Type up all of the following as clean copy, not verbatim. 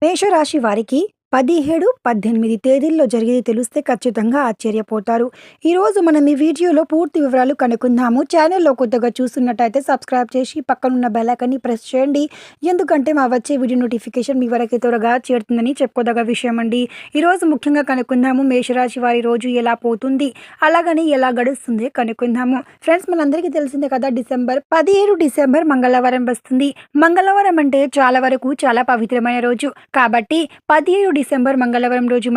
మేషరాశి వారికి 17, 18 తేదీల్లో జరిగేది తెలిస్తే ఖచ్చితంగా ఆశ్చర్యపోతారు. ఈరోజు మనం ఈ వీడియోలో పూర్తి వివరాలు కనుక్కుందాము. ఛానల్‌లో కొత్తగా చూస్తున్నట్టయితే సబ్స్క్రైబ్ చేసి పక్కనున్న బెల్ ఐకాన్‌ని ప్రెస్ చేయండి. ఎందుకంటే మా వచ్చే వీడియో నోటిఫికేషన్ మీ వరకు త్వరగా చేరుతుందని చెప్పుకోదగ్గ విషయం అండి. ఈరోజు ముఖ్యంగా కనుక్కుందాము మేషరాశి వారి రోజు ఎలా పోతుంది, అలాగని ఎలా గడుస్తుంది కనుక్కుందాము. ఫ్రెండ్స్, మనందరికీ తెలిసిందే కదా, 17 డిసెంబర్ మంగళవారం వస్తుంది. మంగళవారం అంటే చాలా వరకు చాలా పవిత్రమైన రోజు. కాబట్టి 17 డిసెంబర్ మంగళవారం రోజు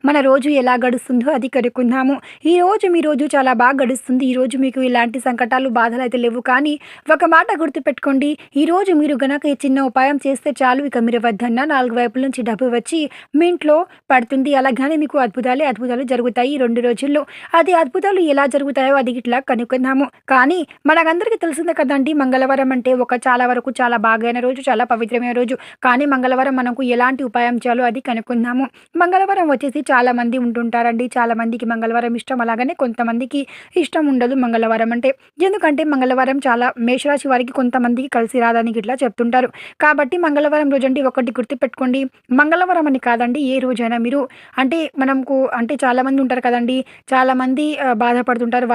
మన రోజు ఎలా గడుస్తుందో అది కనుక్కుందాము. ఈ రోజు మీ రోజు చాలా బాగా గడుస్తుంది. ఈ రోజు మీకు ఇలాంటి సంకటాలు బాధలు అయితే లేవు. కానీ ఒక మాట గుర్తుపెట్టుకోండి, ఈ రోజు మీరు గనక ఈ చిన్న ఉపాయం చేస్తే చాలు, ఇక మీరు వద్దన్నా 4 వైపుల నుంచి డబ్బు వచ్చి మీ ఇంట్లో పడుతుంది. అలాగనే మీకు అద్భుతాలు జరుగుతాయి ఈ 2 రోజుల్లో. అది అద్భుతాలు ఎలా జరుగుతాయో అది ఇట్లా కనుక్కుందాము. కానీ మనకందరికీ తెలిసిందే కదండి, మంగళవారం అంటే చాలా వరకు చాలా బాగైన రోజు, చాలా పవిత్రమైన రోజు. కానీ మంగళవారం మనకు ఎలాంటి ఉపాయం చేయాలో అది కనుక్కుందాము. మంగళవారం వచ్చేసి చాలా మంది ఉంటుంటారండి. చాలా మందికి మంగళవారం ఇష్టం, అలాగనే కొంతమందికి ఇష్టం ఉండదు మంగళవారం అంటే. ఎందుకంటే మంగళవారం చాలా మేషరాశి వారికి కొంతమందికి కలిసి రాదని ఇట్లా చెప్తుంటారు. కాబట్టి మంగళవారం రోజు అంటే ఒకటి గుర్తుపెట్టుకోండి, మంగళవారం అని కాదండి, ఏ రోజైనా మీరు అంటే చాలా మంది ఉంటారు కదండి, చాలా మంది బాధపడుతుంటారు.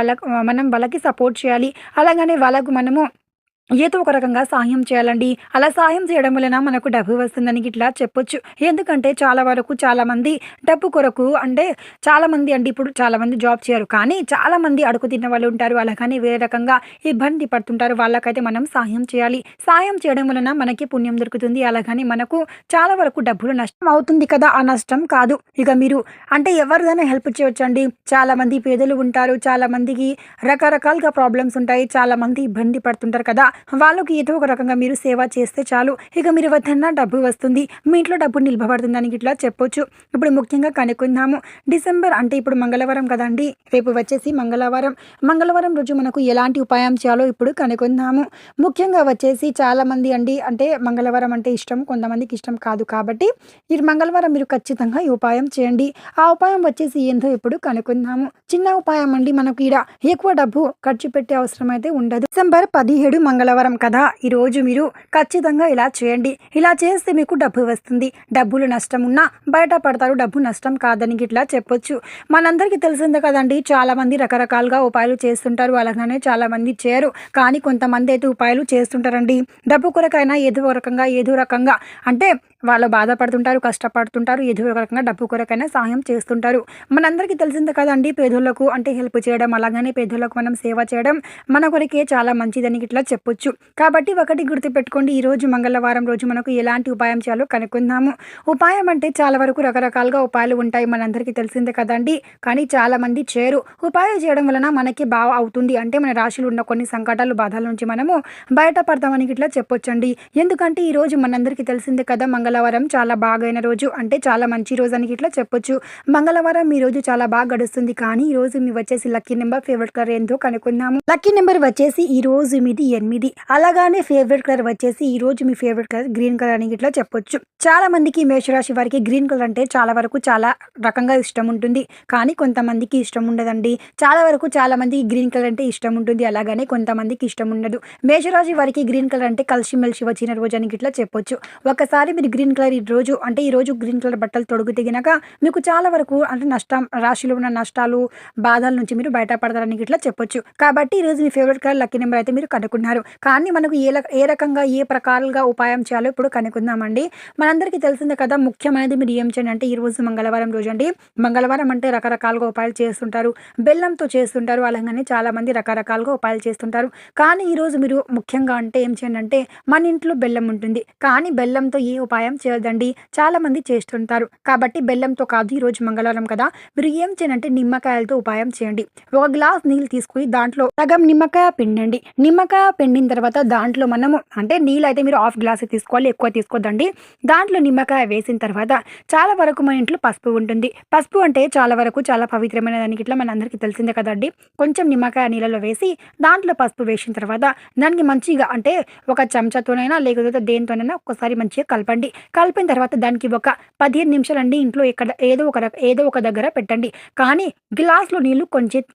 మనం వాళ్ళకి సపోర్ట్ చేయాలి. అలాగనే వాళ్ళకు మనము ఏదో ఒక రకంగా సహాయం చేయాలండి. అలా సహాయం చేయడం వలన మనకు డబ్బు వస్తుందని ఇట్లా చెప్పొచ్చు. ఎందుకంటే చాలా వరకు చాలామంది డబ్బు కొరకు అంటే చాలామంది అండి, ఇప్పుడు చాలామంది జాబ్ చేయరు, కానీ చాలామంది అడుగు తిన్న వాళ్ళు ఉంటారు. అలాగని వేరే రకంగా ఇబ్బంది పడుతుంటారు. వాళ్ళకైతే మనం సహాయం చేయాలి. సహాయం చేయడం వలన మనకి పుణ్యం దొరుకుతుంది. అలాగని మనకు చాలా వరకు డబ్బులు నష్టం అవుతుంది కదా, ఆ నష్టం కాదు. ఇక మీరు అంటే ఎవరిదైనా హెల్ప్ చేయొచ్చండి. చాలామంది పేదలు ఉంటారు, చాలామందికి రకరకాలుగా ప్రాబ్లమ్స్ ఉంటాయి, చాలామంది ఇబ్బంది పడుతుంటారు కదా, వాళ్ళకి ఏదో ఒక రకంగా మీరు సేవ చేస్తే చాలు, ఇక మీరు వద్దన్నా డబ్బు వస్తుంది, మీ ఇంట్లో డబ్బు నిలబడుతుందని ఇట్లా చెప్పొచ్చు. ఇప్పుడు ముఖ్యంగా కనుక్కుందాము. డిసెంబర్ అంటే ఇప్పుడు మంగళవారం కదండి, రేపు వచ్చేసి మంగళవారం రోజు మనకు ఎలాంటి ఉపాయం చేయాలో ఇప్పుడు కనుక్కుందాము. ముఖ్యంగా వచ్చేసి చాలామంది అండి, అంటే మంగళవారం అంటే ఇష్టం, కొంతమందికి ఇష్టం కాదు. కాబట్టి ఈ మంగళవారం మీరు ఖచ్చితంగా ఈ ఉపాయం చేయండి. ఆ ఉపాయం వచ్చేసి ఏందో ఇప్పుడు కనుక్కుందాము. చిన్న ఉపాయం అండి, మనకు ఈడ ఎక్కువ డబ్బు ఖర్చు పెట్టే అవసరం అయితే ఉండదు. డిసెంబర్ 17 మంగళవారం కదా, ఈరోజు మీరు ఖచ్చితంగా ఇలా చేయండి. ఇలా చేస్తే మీకు డబ్బు వస్తుంది. డబ్బులు నష్టం ఉన్నా బయట పడతారు, డబ్బు నష్టం కాదని ఇట్లా చెప్పొచ్చు. మనందరికీ తెలిసిందే కదండి, చాలా మంది రకరకాలుగా ఉపాయాలు చేస్తుంటారు, అలాగనే చాలా మంది చేయరు. కానీ కొంతమంది అయితే ఉపాయాలు చేస్తుంటారండి. డబ్బు కొరకైనా ఏదో రకంగా అంటే వాళ్ళు బాధపడుతుంటారు, కష్టపడుతుంటారు, ఏదో ఒక రకంగా డబ్బు కొరకైనా సహాయం చేస్తుంటారు. మనందరికీ తెలిసిందే కదండి, పేదోళ్ళకు అంటే హెల్ప్ చేయడం, అలాగనే పేదోళ్ళకు మనం సేవ చేయడం మన కొరకే చాలా మంచిదని ఇట్లా చెప్పొచ్చు. కాబట్టి ఒకటి గుర్తుపెట్టుకోండి, ఈరోజు మంగళవారం రోజు మనకు ఎలాంటి ఉపాయం చేయాలో కనుక్కుందాము. ఉపాయం అంటే చాలా వరకు రకరకాలుగా ఉపాయాలు ఉంటాయి, మనందరికీ తెలిసిందే కదండి. కానీ చాలా మంది చేయరు. ఉపాయం చేయడం వలన మనకి బాగా అవుతుంది, అంటే మన రాశిలో ఉన్న కొన్ని సంకటాలు బాధల నుంచి మనము బయటపడతామని ఇట్లా చెప్పొచ్చండి. ఎందుకంటే ఈరోజు మనందరికీ తెలిసిందే కదా, మంగళవారం చాలా బాగైన రోజు, అంటే చాలా మంచి రోజు అని ఇట్లా చెప్పొచ్చు. మంగళవారం ఈ రోజు చాలా బాగా గడుస్తుంది. కానీ ఈ రోజు మీ వచ్చేసి లక్కీ నెంబర్, ఫేవరెట్ కలర్ ఏందో కనుక్కుందాము. లక్కీ నెంబర్ వచ్చేసి ఈ రోజు మీది 8. అలాగానే ఫేవరెట్ కలర్ వచ్చేసి ఈ రోజు మీ ఫేవరెట్ కలర్ గ్రీన్ కలర్ అని ఇట్లా చెప్పొచ్చు. చాలా మందికి మేషరాశి వారికి గ్రీన్ కలర్ అంటే చాలా వరకు చాలా రకంగా ఇష్టం ఉంటుంది. కానీ కొంతమందికి ఇష్టం ఉండదండి. చాలా వరకు చాలా మందికి గ్రీన్ కలర్ అంటే ఇష్టం ఉంటుంది, అలాగనే కొంతమందికి ఇష్టం ఉండదు. మేషరాశి వారికి గ్రీన్ కలర్ అంటే కలిసిమెలిసి వచ్చిన రోజు అని ఇట్లా చెప్పొచ్చు. ఒకసారి మీరు గ్రీన్ కలర్ ఈ రోజు గ్రీన్ కలర్ బట్టలు తొడుగు తెగినాక మీకు చాలా వరకు అంటే రాశిలో ఉన్న నష్టాలు బాధల నుంచి మీరు బయటపడతారని ఇట్లా చెప్పొచ్చు. కాబట్టి ఈరోజు మీ ఫేవరెట్ కలర్ లక్కీ నెంబర్ అయితే మీరు కనుక్కున్నారు. కానీ మనకు ఏ రకంగా ఏ ప్రకారాలుగా ఉపాయం చేయాలో ఇప్పుడు కనుక్కుందామండి. మనందరికీ తెలిసిందే కదా, ముఖ్యమైనది మీరు ఏం చేయండి అంటే, ఈరోజు మంగళవారం రోజు అండి. మంగళవారం అంటే రకరకాలుగా ఉపాయాలు చేస్తుంటారు, బెల్లంతో చేస్తుంటారు, అలాగనే చాలా మంది రకరకాలుగా ఉపాయాలు చేస్తుంటారు. కానీ ఈరోజు మీరు ముఖ్యంగా అంటే ఏం చేయండి అంటే, మన ఇంట్లో బెల్లం ఉంటుంది, కానీ బెల్లంతో ఏ ఉపాయం చేయదండి, చాలా మంది చేస్తుంటారు. కాబట్టి బెల్లంతో కాదు, ఈరోజు మంగళవారం కదా, మీరు ఏం చేయండి అంటే నిమ్మకాయలతో ఉపాయం చేయండి. ఒక గ్లాస్ నీళ్ళు తీసుకుని దాంట్లో సగం నిమ్మకాయ పిండండి. నిమ్మకాయ పిండిన తర్వాత దాంట్లో మనము అంటే నీళ్ళు అయితే మీరు హాఫ్ గ్లాస్ తీసుకోవాలి, ఎక్కువ తీసుకోద్దండి. దాంట్లో నిమ్మకాయ వేసిన తర్వాత చాలా వరకు మన ఇంట్లో పసుపు ఉంటుంది. పసుపు అంటే చాలా వరకు చాలా పవిత్రమైన దానికి ఇట్లా మన అందరికీ తెలిసిందే కదండి. కొంచెం నిమ్మకాయ నీళ్ళలో వేసి దాంట్లో పసుపు వేసిన తర్వాత దానికి మంచిగా అంటే ఒక చెంచాతోనైనా లేకపోతే దేనితోనైనా ఒక్కసారి మంచిగా కలపండి. కలిపిన తర్వాత దానికి ఒక 15 నిమిషాలండి ఇంట్లో ఎక్కడ ఏదో ఒక దగ్గర పెట్టండి. కానీ గ్లాస్‌లో నీళ్లు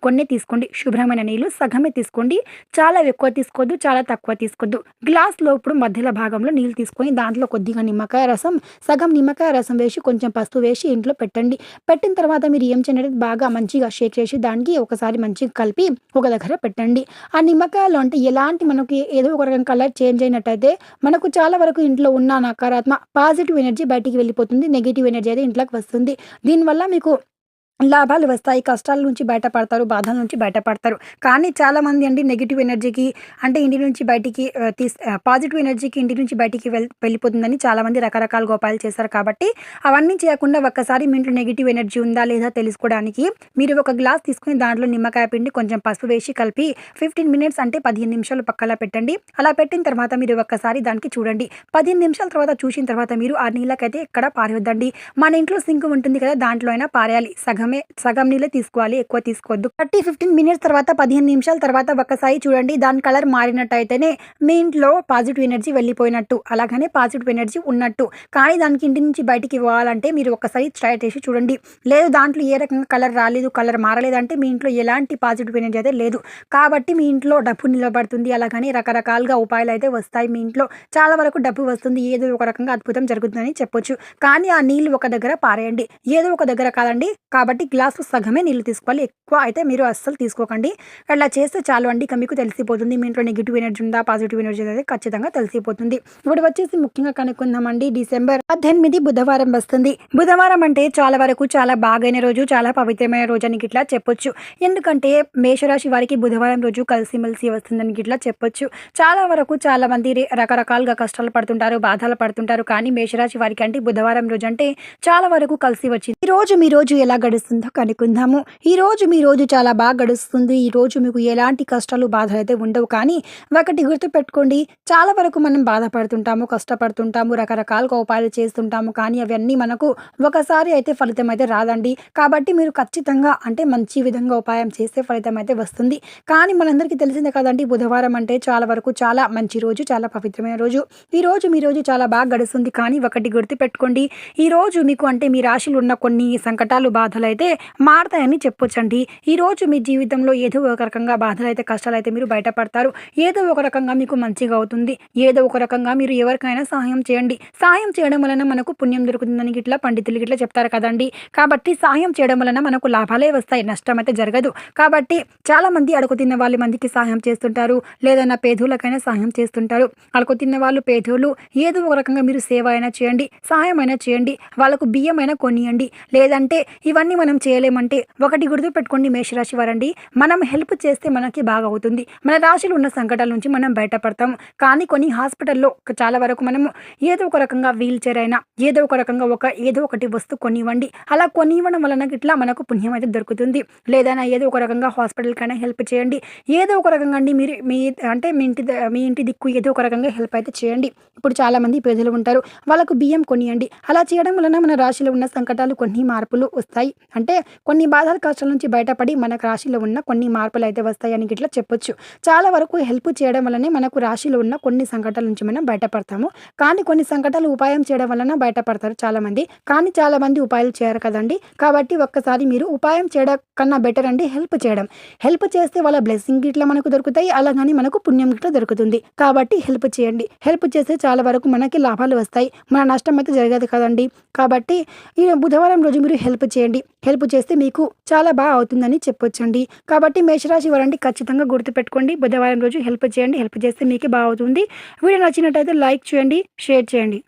కొన్నే తీసుకోండి. శుభ్రమైన నీళ్లు సగమే తీసుకోండి. చాలా ఎక్కువ తీసుకోవద్దు, చాలా తక్కువ తీసుకోవద్దు. గ్లాస్‌లో ఇప్పుడు మధ్యలో భాగంలో నీళ్ళు తీసుకొని దాంట్లో కొద్దిగా నిమ్మకాయ రసం, సగం నిమ్మకాయ రసం వేసి కొంచెం పసుపు వేసి ఇంట్లో పెట్టండి. పెట్టిన తర్వాత మీరు ఏం చేయండి బాగా మంచిగా షేక్ చేసి దానికి ఒకసారి మంచిగా కలిపి ఒక దగ్గర పెట్టండి. ఆ నిమ్మకాయలో అంటే ఎలాంటి మనకి ఏదో ఒక రకం కలర్ చేంజ్ అయినట్టయితే మనకు చాలా వరకు ఇంట్లో ఉన్న పాజిటివ్ ఎనర్జీ బయటికి వెళ్ళిపోతుంది. నెగెటివ్ ఎనర్జీ అయితే ఇంట్లోకి వస్తుంది. దీనివల్ల మీకు లాభాలు వస్తాయి. కష్టాల నుంచి బయటపడతారు. బాధల నుంచి బయటపడతారు. కానీ చాలామంది అండి నెగెటివ్ ఎనర్జీకి అంటే ఇంటి నుంచి బయటికి పాజిటివ్ ఎనర్జీకి ఇంటి నుంచి బయటికి వెళ్ళిపోతుందని చాలామంది రకరకాలుగా ఉపాయాలు చేశారు. కాబట్టి అవన్నీ చేయకుండా ఒక్కసారి మీ ఇంట్లో నెగెటివ్ ఎనర్జీ ఉందా లేదా తెలుసుకోవడానికి మీరు ఒక గ్లాస్ తీసుకొని దాంట్లో నిమ్మకాయ పిండి కొంచెం పసుపు వేసి కలిపి 15 మినిట్స్ అంటే 15 నిమిషాలు పక్కలా పెట్టండి. అలా పెట్టిన తర్వాత మీరు ఒక్కసారి దానికి చూడండి. 15 నిమిషాల తర్వాత చూసిన తర్వాత మీరు ఆ నీళ్ళకైతే ఎక్కడ పారవద్దండి. మన ఇంట్లో సింక్ ఉంటుంది కదా దాంట్లో అయినా పారేయాలి. సగం నీళ్ళే తీసుకోవాలి, ఎక్కువ తీసుకోవద్దు. 15 మినిట్స్ తర్వాత 15 నిమిషాల తర్వాత ఒక్కసారి చూడండి. దాని కలర్ మారినట్టయితేనే మీ ఇంట్లో పాజిటివ్ ఎనర్జీ వెళ్ళిపోయినట్టు, అలాగనే పాజిటివ్ ఎనర్జీ ఉన్నట్టు. కానీ దానికి ఇంటి నుంచి బయటికి ఇవ్వాలంటే మీరు ఒక్కసారి ట్రై చేసి చూడండి. లేదు దాంట్లో ఏ రకంగా కలర్ రాలేదు, కలర్ మారలేదంటే మీ ఇంట్లో ఎలాంటి పాజిటివ్ ఎనర్జీ అయితే లేదు. కాబట్టి మీ ఇంట్లో డబ్బు నిలబడుతుంది. అలాగని రకరకాలుగా ఉపాయాలు అయితే వస్తాయి. మీ ఇంట్లో చాలా వరకు డబ్బు వస్తుంది. ఏదో ఒక రకంగా అద్భుతం జరుగుతుందని చెప్పొచ్చు. కానీ ఆ నీళ్ళు ఒక దగ్గర పారేయండి. ఏదో ఒక దగ్గర కాదండి. కాబట్టి గ్లాసు సగమే నీళ్ళు తీసుకోవాలి. ఎక్కువ అయితే మీరు అస్సలు తీసుకోకండి. అలా చేస్తే చాలు అండి. ఇక మీకు తెలిసిపోతుంది మీ ఇంట్లో నెగిటివ్ ఎనర్జీ ఉందా, పాజిటివ్ ఎనర్జీ అయితే ఖచ్చితంగా తెలిసిపోతుంది. ఇప్పుడు వచ్చేసి ముఖ్యంగా కనుక్కుందామండి. డిసెంబర్ 18 బుధవారం వస్తుంది. బుధవారం అంటే చాలా వరకు చాలా బాగైన రోజు, చాలా పవిత్రమైన రోజు అని గిట్లా చెప్పొచ్చు. ఎందుకంటే మేషరాశి వారికి బుధవారం రోజు కలిసిమెలిసి వస్తుందని గిట్లా చెప్పొచ్చు. చాలా వరకు చాలా మంది రకరకాలుగా కష్టాలు పడుతుంటారు, బాధలు పడుతుంటారు. కానీ మేషరాశి వారికి అంటే బుధవారం రోజు అంటే చాలా వరకు కలిసి వచ్చింది. ఈ రోజు మీ రోజు ఎలా గడుస్తుందో కనుక్కుందాము. ఈ రోజు మీ రోజు చాలా బాగా గడుస్తుంది. ఈ రోజు మీకు ఎలాంటి కష్టాలు బాధలు అయితే ఉండవు. కానీ ఒకటి గుర్తుపెట్టుకోండి, చాలా వరకు మనం బాధపడుతుంటాము, కష్టపడుతుంటాము, రకరకాలుగా ఉపాయాలు చేస్తుంటాము. కానీ అవన్నీ మనకు ఒకసారి అయితే ఫలితం అయితే రాదండి. కాబట్టి మీరు ఖచ్చితంగా అంటే మంచి విధంగా ఉపాయం చేస్తే ఫలితం అయితే వస్తుంది. కానీ మనందరికీ తెలిసిందే కదండి, బుధవారం అంటే చాలా వరకు చాలా మంచి రోజు, చాలా పవిత్రమైన రోజు. ఈ రోజు మీ రోజు చాలా బాగా గడుస్తుంది. కానీ ఒకటి గుర్తుపెట్టుకోండి, ఈ రోజు మీకు అంటే మీ రాశిలో ఉన్న కొన్ని సంకటాలు బాధలు అయితే మారతాయని చెప్పొచ్చండి. ఈరోజు మీ జీవితంలో ఏదో ఒక రకంగా బాధలు అయితే కష్టాలు అయితే మీరు బయటపడతారు. ఏదో ఒక రకంగా మీకు మంచిగా అవుతుంది. ఏదో ఒక రకంగా మీరు ఎవరికైనా సహాయం చేయండి. సహాయం చేయడం వలన మనకు పుణ్యం దొరుకుతుందని గిట్లా పండితులు గిట్లా చెప్తారు కదండి. కాబట్టి సహాయం చేయడం వలన మనకు లాభాలే వస్తాయి, నష్టం అయితే జరగదు. కాబట్టి చాలా మంది అడుగు తిన్న వాళ్ళ మందికి సహాయం చేస్తుంటారు, లేదన్నా పేదోళ్ళకైనా సహాయం చేస్తుంటారు. అడుగు తిన్న వాళ్ళు పేదోళ్ళు ఏదో ఒక రకంగా మీరు సేవ అయినా చేయండి, సహాయం అయినా చేయండి, వాళ్ళకు బియ్యం అయినా కొనియండి. లేదంటే ఇవన్నీ మనం చేయలేమంటే ఒకటి గుర్తుపెట్టుకోండి మేషరాశి వారండి, మనం హెల్ప్ చేస్తే మనకి బాగా అవుతుంది. మన రాశిలో ఉన్న సంకటాల నుంచి మనం బయటపడతాం. కానీ కొన్ని హాస్పిటల్లో చాలా వరకు మనము ఏదో ఒక రకంగా వీల్ చైర్ అయినా ఏదో ఒక రకంగా ఏదో ఒకటి వస్తువు కొనివ్వండి. అలా కొనివ్వడం వలన ఇట్లా మనకు పుణ్యం అయితే దొరుకుతుంది. లేదైనా ఏదో ఒక రకంగా హాస్పిటల్కైనా హెల్ప్ చేయండి. ఏదో ఒక రకంగా అండి మీరు మీ ఇంటి దిక్కు ఏదో ఒక రకంగా హెల్ప్ అయితే చేయండి. ఇప్పుడు చాలా మంది పేదలు ఉంటారు, వాళ్ళకు బియ్యం కొనియండి. అలా చేయడం వలన మన రాశిలో ఉన్న సంకటాలు కొన్ని మార్పులు వస్తాయి. అంటే కొన్ని బాధల కష్టాల నుంచి బయటపడి మనకు రాశిలో ఉన్న కొన్ని మార్పులు అయితే వస్తాయని ఇట్లా చెప్పొచ్చు. చాలా వరకు హెల్ప్ చేయడం వల్లనే మనకు రాశిలో ఉన్న కొన్ని సంకటాల నుంచి మనం బయటపడతాము. కానీ కొన్ని సంకటాలు ఉపాయం చేయడం వలన బయటపడతారు చాలామంది. కానీ చాలామంది ఉపాయాలు చేయరు కదండి. కాబట్టి ఒక్కసారి మీరు ఉపాయం చేయడం కన్నా బెటర్ అండి హెల్ప్ చేయడం. హెల్ప్ చేస్తే వాళ్ళ బ్లెస్సింగ్ ఇట్లా మనకు దొరుకుతాయి, అలాగని మనకు పుణ్యం ఇట్లా దొరుకుతుంది. కాబట్టి హెల్ప్ చేయండి. హెల్ప్ చేస్తే చాలా వరకు మనకి లాభాలు వస్తాయి, మన నష్టం అయితే జరగదు కదండి. కాబట్టి ఈ బుధవారం రోజు మీరు హెల్ప్ చేయండి. హెల్ప్ చేస్తే మీకు చాలా బాగా అవుతుందని చెప్పొచ్చండి. కాబట్టి మేషరాశి వారండి ఖచ్చితంగా గుర్తుపెట్టుకోండి, బుధవారం రోజు హెల్ప్ చేయండి. హెల్ప్ చేస్తే మీకే బాగా అవుతుంది. వీడియో నచ్చినట్టయితే లైక్ చేయండి, షేర్ చేయండి.